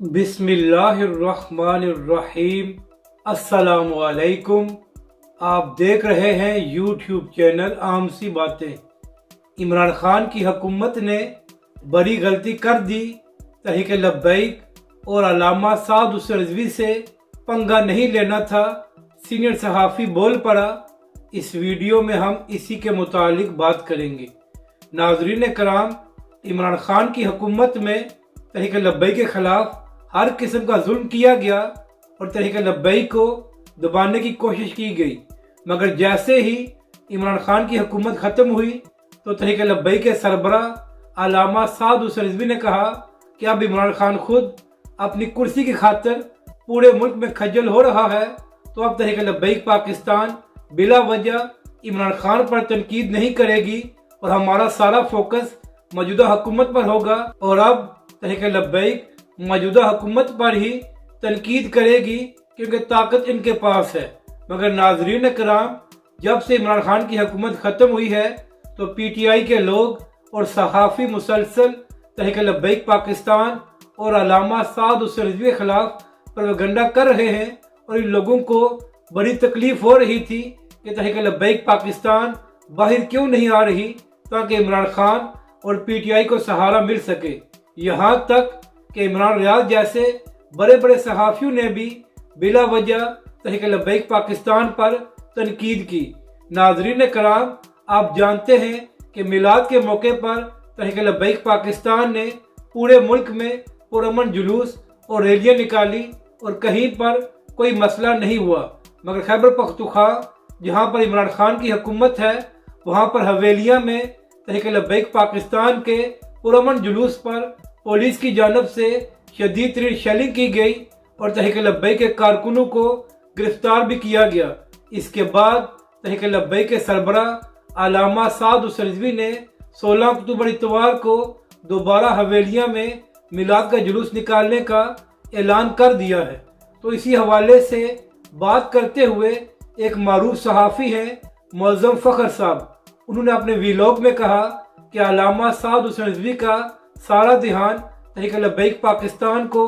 बिस्मिल्लाहिर्रहमानिर्रहीम। अस्सलाम वालेकुम। आप देख रहे हैं यूट्यूब चैनल आम सी बातें। इमरान खान की हुकूमत ने बड़ी गलती कर दी। तहरीक लब्बैक और अल्लामा साद रिजवी से पंगा नहीं लेना था, सीनियर सहाफ़ी बोल पड़ा। इस वीडियो में हम इसी के मुतालिक बात करेंगे। नाज़रीन कराम, इमरान खान की हुकूमत में तहरीक लब्बैक के खिलाफ हर किस्म का जुल्म किया गया और तहरीक लब्बैक को दबाने की कोशिश की गई, मगर जैसे ही इमरान खान की हुकूमत ख़त्म हुई तो तहरीक लब्बैक के सरबराह अल्लामा साद रिजवी ने कहा कि अब इमरान खान खुद अपनी कुर्सी की खातिर पूरे मुल्क में खज्जल हो रहा है, तो अब तहरीक लब्बैक पाकिस्तान बिला वजह इमरान खान पर तनकीद नहीं करेगी और हमारा सारा फोकस मौजूदा हुकूमत पर होगा। और अब तहरीक लब्बैक मौजूदा हुकूमत पर ही तनकीद करेगी क्योंकि ताकत इनके पास है। मगर नाजरीन कराम, जब से इमरान खान की हुकूमत ख़त्म हुई है तो PTI के लोग और सहाफ़ी मुसलसल तहरीक लब्बैक पाकिस्तान और अल्लामा साद रिजवी के खिलाफ प्रोपेगेंडा कर रहे हैं। और इन लोगों को बड़ी तकलीफ हो रही थी कि तहरीक लब्बैक पाकिस्तान बाहर क्यों नहीं आ रही ताकि इमरान खान और PTI को सहारा मिल सके। यहाँ तक कि इमरान रियाज जैसे बड़े बड़े सहाफ़ियों ने भी बिला वजह तहरीक लब्बैक पाकिस्तान पर तनकीद की। नाजरीन कराम, आप जानते हैं कि मिलाद के मौके पर तहरीक लब्बैक पाकिस्तान ने पूरे मुल्क में पुरअमन जुलूस और रैलियाँ निकाली और कहीं पर कोई मसला नहीं हुआ। मगर खैबर पख्तूनख्वा जहाँ पर इमरान खान की हुकूमत है, वहाँ पर हवेलियाँ में तहरीक लब्बैक पाकिस्तान के पुरअमन जुलूस पर पुलिस की जानब से शदीद तरीन शेलिंग की गई और तहरीक लब्बैक के कारकुनों को गिरफ्तार भी किया गया। इसके बाद तहरीक लब्बैक के सरबराह अल्लामा साद रिजवी ने 16 अक्टूबर इतवार को दोबारा हवेलियाँ में मिलाद का जुलूस निकालने का ऐलान कर दिया है। तो इसी हवाले से बात करते हुए एक मारूफ सहाफ़ी हैं मुअज़्ज़म फ़ख्र साहब, उन्होंने अपने वीलॉग में कहा कि अल्लामा साद रिजवी का सारा ध्यान तहरीक लब्बैक पाकिस्तान को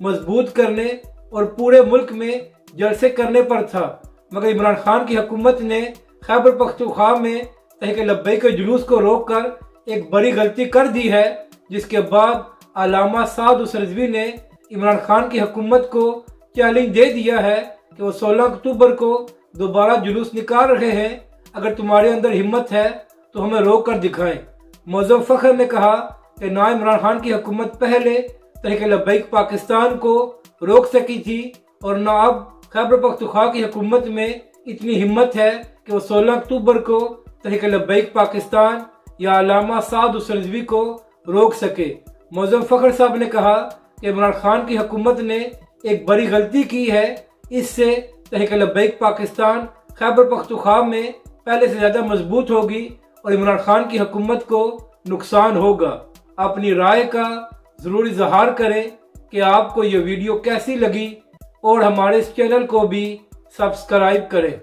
मजबूत करने और पूरे मुल्क में जलसे करने पर था। मगर इमरान खान की हुकूमत ने खैबर पख्तूनख्वा में तहरीक लब्बैक के जुलूस को रोककर एक बड़ी गलती कर दी है, जिसके बाद अल्लामा साद रिजवी ने इमरान खान की हुकूमत को चैलेंज दे दिया है कि वो 16 अक्टूबर को दोबारा जुलूस निकाल रहे हैं। अगर तुम्हारे अंदर हिम्मत है तो हमें रोक कर दिखाएं। मुअज़्ज़म फ़ख्र ने कहा कि ना इमरान खान की हुकूमत पहले तहरीक लब्बैक पाकिस्तान को रोक सकी थी और ना अब खैबर पख्तूनख्वा की हुकूमत में इतनी हिम्मत है कि वो 16 अक्टूबर को तहरीक लब्बैक पाकिस्तान या अल्लामा साद रिजवी को रोक सके। मुअज़्ज़म फ़ख्र साहब ने कहा कि इमरान खान की हुकूमत ने एक बड़ी गलती की है, इससे तहरीक लब्बैक पाकिस्तान खैबर पख्तूनख्वा में पहले से ज़्यादा मजबूत होगी और इमरान खान की हुकूमत को नुकसान होगा। अपनी राय का ज़रूर इज़हार करें कि आपको ये वीडियो कैसी लगी और हमारे इस चैनल को भी सब्सक्राइब करें।